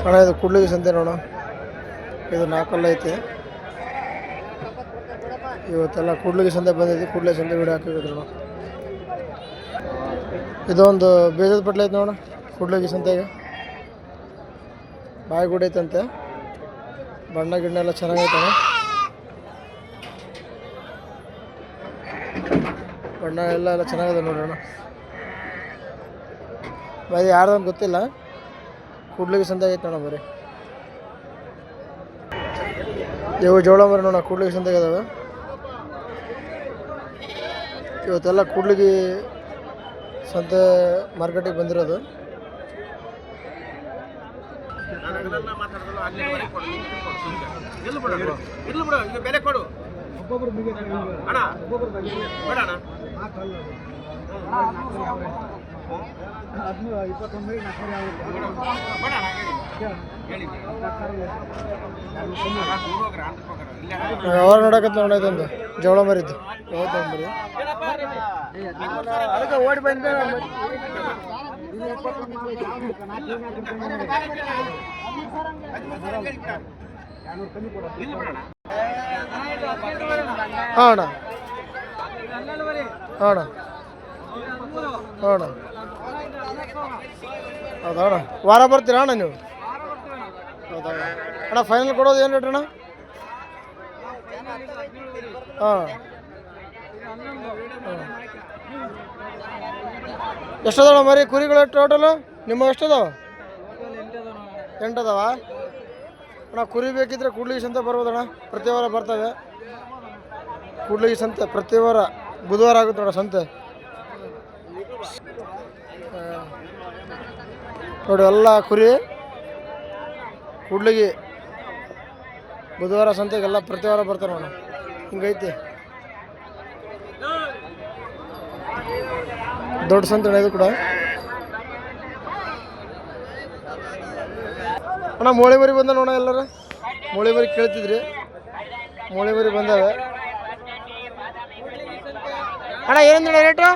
ಅಣ್ಣ ಇದು ಕೂಡ್ಲಿಗಿ ಸಂತೆ ನೋಡು, ಇದು ನಾಲ್ಕಲ್ಲ ಐತೆ. ಇವತ್ತೆಲ್ಲ ಕೂಡ್ಲಿಗಿ ಸಂತೆ ಬಂದೈತಿ, ಕೂಡ್ಲಿಗಿ ಸಂತೆ ವಿಡಿಯೋ ಹಾಕಿದ್ರು ನೋಡು. ಇದೊಂದು ಬೇಜದ ಪಟ್ಲ ಐತೆ ನೋಡು ಕೂಡ್ಲಿಗಿ ಸಂತೆಗೆ. ಬಾಯಿ ಗುಡಿ ಐತಂತೆ, ಬಣ್ಣ ಗಿಣ್ಣ ಎಲ್ಲ ಚೆನ್ನಾಗೈತೆ. ಬಣ್ಣ ಎಲ್ಲ ಚೆನ್ನಾಗಿದೆ ನೋಡೋಣ. ಬರೀ ಯಾರ್ದಂತ ಗೊತ್ತಿಲ್ಲ, ಕೂಡ್ಲಿಗಿ ಸಂತೆ ಆಗೈತೆ ನೋಡ. ಬರೀ ಇವು ಜೋಳ ಮರಿ ನೋಡ, ಕೂಡ್ಲಿಗಿ ಸಂತೆಗೆ ಅದಾವೆ. ಇವತ್ತೆಲ್ಲ ಕೂಡ್ಲಿಗಿ ಸಂತೆ ಮಾರ್ಕೆಟಿಗೆ ಬಂದಿರೋದು. ಯಾವಾಗ ನೋಡಕತ್ತ ನೋಡೈತಂದು ಜೋಳ ಮರಿದ್ದು ಯಾವತ್ತಂದ್ರಿ ಅದಕ್ಕೆ ಓಡಿ ಬಂದ. ಹಾಂ ಅಣ್ಣ ಹೌದಾ ಅಣ್ಣ, ವಾರ ಬರ್ತೀರಾ ಅಣ್ಣ ನೀವು? ಹೌದಾ ಅಣ್ಣ, ಫೈನಲ್ ಕೊಡೋದು ಏನು ರೇಟ್ ಅಣ್ಣ? ಹಾಂ ಎಷ್ಟದವ ಮರಿ ಕುರಿಗಳು ಟೋಟಲು ನಿಮ್ಮ ಎಷ್ಟದಾವ? 8 ಅದಾವ ಅಣ್ಣ. ಕುರಿ ಬೇಕಿದ್ರೆ ಕೂಡ್ಲಿಗಿ ಸಂತೆ ಬರ್ಬೋದಣ್ಣ, ಪ್ರತಿ ವಾರ ಬರ್ತವೆ. ಕೂಡ್ಲಿಗಿ ಸಂತೆ ಪ್ರತಿ ವಾರ ಬುಧವಾರ ಆಗುತ್ತೆ ನೋಡ ಸಂತೆ. ನೋಡಿ ಎಲ್ಲ ಕುರಿ ಕೂಡ್ಲಿಗಿ ಬುಧವಾರ ಸಂತೆಗೆಲ್ಲ ಪ್ರತಿ ವಾರ ಬರ್ತಾರೆ ನೋಡ. ಹಿಂಗೈತಿ ದೊಡ್ಡ ಸಂತೆ ಇದು ಕೂಡ. ಅಣ್ಣ ಮೋಳಿ ಮರಿ ಬಂದ ನೋಡ, ಎಲ್ಲರ ಮೋಳಿ ಮರಿ ಕೇಳ್ತಿದ್ರಿ, ಮೋಳಿ ಮರಿ ಬಂದಾವೆ ಅಣ್ಣ. ಏನಂದ್ರೆ ರೇಟು?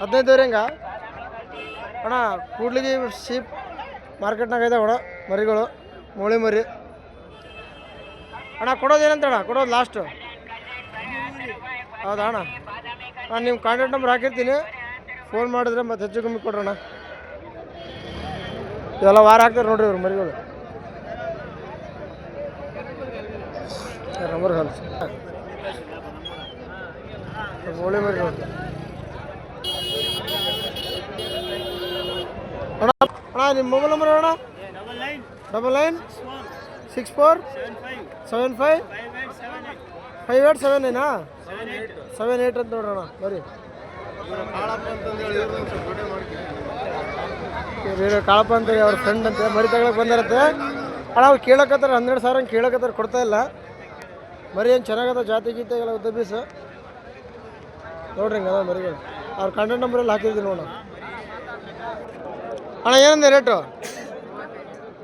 15 ಹೆಂಗ ಅಣ್ಣ? ಕೂಡ್ಲಿಗಿ ಶೀಪ್ ಮಾರ್ಕೆಟ್ನಾಗ ಇದಾವೆ ಅಣ್ಣ ಮರಿಗಳು, ಮೋಳಿ ಮರಿ ಅಣ್ಣ. ಕೊಡೋದು ಏನಂತ ಅಣ್ಣ? ಕೊಡೋದು ಲಾಸ್ಟು? ಹೌದಾ ಅಣ್ಣ? ನಾನು ನಿಮ್ಮ ಕಾಂಟ್ಯಾಕ್ಟ್ ನಂಬರ್ ಹಾಕಿರ್ತೀನಿ, ಫೋನ್ ಮಾಡಿದ್ರೆ ಮತ್ತೆ ಹೆಚ್ಚು ಕಮ್ಮಿ ಕೊಡ್ರಣ್ಣ. ಇವೆಲ್ಲ ವಾರ ಹಾಕ್ತಾರೆ ನೋಡ್ರಿ ಇವ್ರು ಮರಿಗಳು. ನಂಬರ್ ಕಳಿಸಿ ಮೋಳಿ ಮರಿ ನೋಡಿ ಅಣ್ಣ. ಅಣ್ಣ ನಿಮ್ಮ ಮೊಬೈಲ್ ನಂಬರ್ ಅಣ್ಣ? 9964755879 78 ಅಂತ ನೋಡ್ರಣ್ಣ. ಬರೀ ಕಾಳಪ್ಪ ಅಂತೇಳಿ ಅವ್ರ ಫ್ರೆಂಡ್ ಅಂತ ಮರಿ ತಗೊಳಕ್ಕೆ ಬಂದಿರತ್ತೆ ಅಣ್ಣ. ಅವ್ರು ಕೇಳಕತ್ತಾರೆ 12,000 ಕೇಳಕತ್ತಾರೆ, ಕೊಡ್ತಾ ಇಲ್ಲ. ಮರಿ ಏನು ಚೆನ್ನಾಗದ, ಜಾತಿ ಗೀತೆ ಎಲ್ಲ ಉದ್ದ ಬೀಸ ನೋಡ್ರಿ ಹಿಂಗೆ ಅದ ಮರಿಗಳು. ಅವ್ರ ಕಾಂಟ್ಯಾಕ್ಟ್ ನಂಬರ್ ಎಲ್ಲ ಹಾಕಿರ್ತೀನಿ ನೋಡ ಅಣ್ಣ. ಏನಂದೆ ರೇಟು?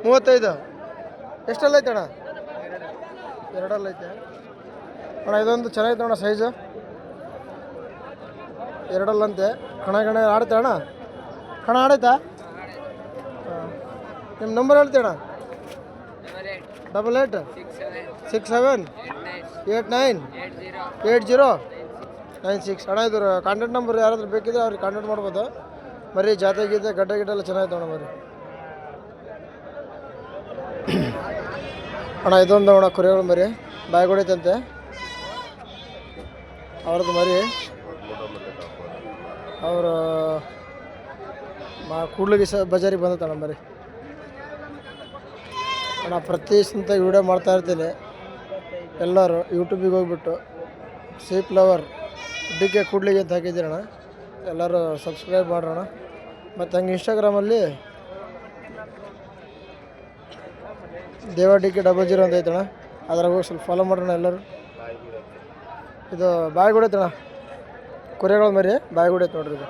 35. ಎಷ್ಟಲ್ಲ ಐತೆ ಅಣ್ಣ? 2 ಐತೆ ಅಣ್ಣ. ಇದೊಂದು ಚೆನ್ನಾಗೈತೆ ಅಣ್ಣ ಸೈಜು, 2 ಅಂತೆ. ಕಣ ಆಡುತ್ತೆ ಅಣ್ಣ? ಕಣ ಆಡೈತಾ? ಹಾಂ, ನಿಮ್ಮ ನಂಬರ್ ಹೇಳ್ತೀವಿ ಅಣ್ಣ? 8867898096 ಅಣ್ಣ. ಇದು ಕಾಂಟ್ಯಾಕ್ಟ್ ನಂಬರ್ ಯಾರಾದ್ರೂ ಬೇಕಿದ್ರೆ ಅವ್ರಿಗೆ ಕಾಂಟ್ಯಾಕ್ಟ್ ಮಾಡ್ಬೋದು. ಮರಿ ಜಾತಿ ಗೀತೆ ಗಡ್ಡೆ ಗಿಡ್ಡೆ ಎಲ್ಲ ಚೆನ್ನಾಗಿತ್ತು ಅಣ್ಣ ಮರಿ ಅಣ್ಣ. ಇದೊಂದು ಅಣ್ಣ ಕುರಿಗಳು ಮರಿ ಬಾಯಿ ಹೊಡಿತಂತೆ ಅವ್ರದ್ದು ಮರಿ. ಅವರು ಕೂಡ್ಲಿಗಿ ಬಜಾರಿಗೆ ಬಂದತ್ತಣ್ಣ ಮರಿ ಅಣ್ಣ. ಪ್ರತಿ ಸಂತೆ ವಿಡಿಯೋ ಮಾಡ್ತಾ ಇರ್ತೀನಿ. ಎಲ್ಲರೂ ಯೂಟ್ಯೂಬಿಗೆ ಹೋಗ್ಬಿಟ್ಟು ಶೀಪ್ ಲವರ್ DK ಕೂಡ್ಲಿಗಿ ಅಂತ ಹಾಕಿದ್ದೀರಣ್ಣ, ಎಲ್ಲರೂ ಸಬ್ಸ್ಕ್ರೈಬ್ ಮಾಡೋಣ. ಮತ್ತು ಹಂಗೆ ಇನ್ಸ್ಟಾಗ್ರಾಮಲ್ಲಿ ದೇವ DK 00 ಅಂತ ಐತಣ್ಣ, ಅದ್ರಾಗ ಹೋಗಿ ಸ್ವಲ್ಪ ಫಾಲೋ ಮಾಡೋಣ ಎಲ್ಲರೂ. ಇದು ಬಾಯಿ ಗುಡೈತಣ್ಣ, ಕುರಿಗಳು ಮರಿ ಬಾಯಿ ಗುಡೈತೆ ನೋಡ್ರಿ ಇದು.